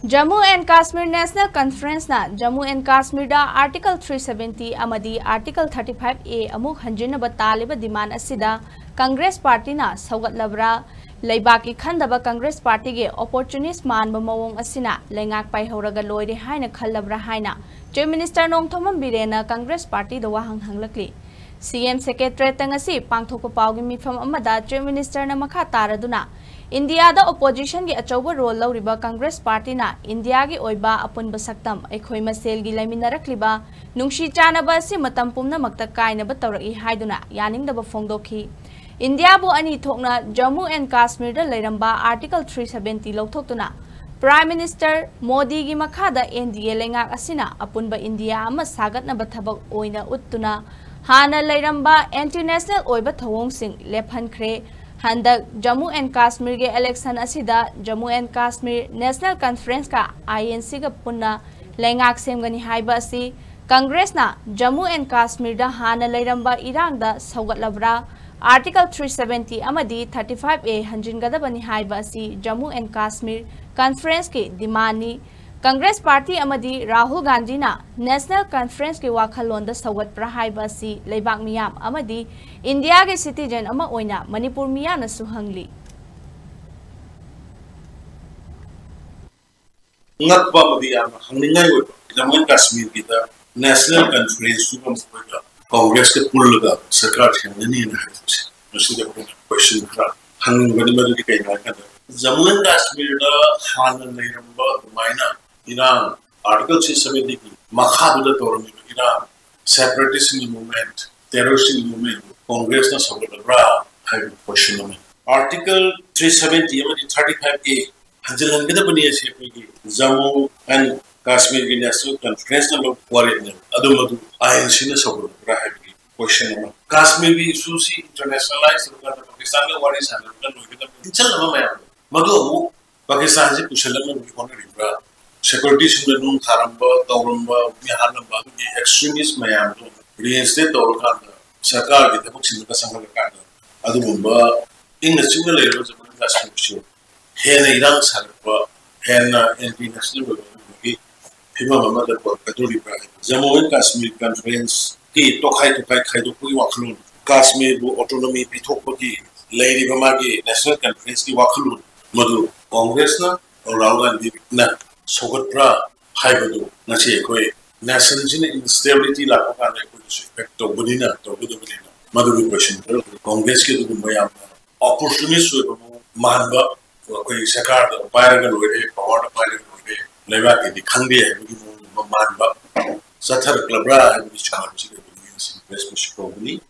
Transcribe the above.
Jammu and Kashmir National Conference na Jammu and Kashmir da Article 370 amadi Article 35A amuk hanjinaba taliba demand asida Congress Party na saugatlabra leibaki khandaba Congress Party ge opportunist manba mawong asina lengak pai horaga loide haina khallabra haina Chief Minister N Biren na Congress Party da wahang hanglakli CM Secretary tangasi pangthokpa pawgi mifam amada Chief Minister na makha taraduna India da opposition gi achauba role lauriba Congress Party na India gi oiba apunba saktam ekhoi masel gi laminarakliba nungshi chanaba si matam pumna makta kainaba tawraki haiduna yaningdaba phongdokhre India bu ani thokna Jammu and Kashmir da leiramba Article 370 lawthoktuna Prime Minister Modi gi makhada NDA lengak asina apunba India ama sagatnaba thabak oina uttuna hana leiramba international oiba thawong sing lephankhre Handak Jammu and Kashmir ge election asida Jammu and Kashmir National Conference ka INC ga punna lengak semgani haiba asi Congress na Jammu and Kashmir da hana leiramba irang da saugatlabra Article 370 amadi 35A hanjingadabani haiba asi Jammu and Kashmir Conference ke dimani Congress Party amadi Rahul Gandhi na National Conference ke wakhalon da sawat prahaiba si leibak miyam amadi India ke citizen ama oina Manipur miya na suhangli ngakba madi ama hangningai wo Jammu and Kashmir kita National Conference su kam Congress ke pulga sarkar hangni na hai musi da question kra hangni bani madi kai na kan Jammu and Kashmir da hana leiramba maina Iran Article 370 ki makhadula tormi Iran separatist movement terrorist movement Congress na sabra hai question me Article 370 amadi 35A hanjalangada bani ase ki Jammu and Kashmir ki National Conference na warit ne adumadu INC na sabra hai question me Kashmir bi issue si internationalized ka Pakistan la wari sana na loida inchalama maya madu Pakistan ji kushalama bi kona ribra security suddenly tharamba tawramba bihanamba the extremist mayam reinstate tawrkanda sarkar gi tabuk singa sangal kanda adumba national level Jammu and Kashmir hena irang sarpa hena international level gi phima mama da kaduri pra Jammu and Kashmir Conference ki tokhai khaido ku wakhlun Kashmir bu autonomy pithok gi leiri bama gi national conference ki wakhlun madu Congress na Rahul Gandhi na Sogatra Haibadu Nasi Koi Nation instability la Pokana effect of Budina to Budina Madu question Congress ke Mayam opportunist Manba Sakar Piragan power Piragan Levaki the Kandi Manba Satar Clubra which are probably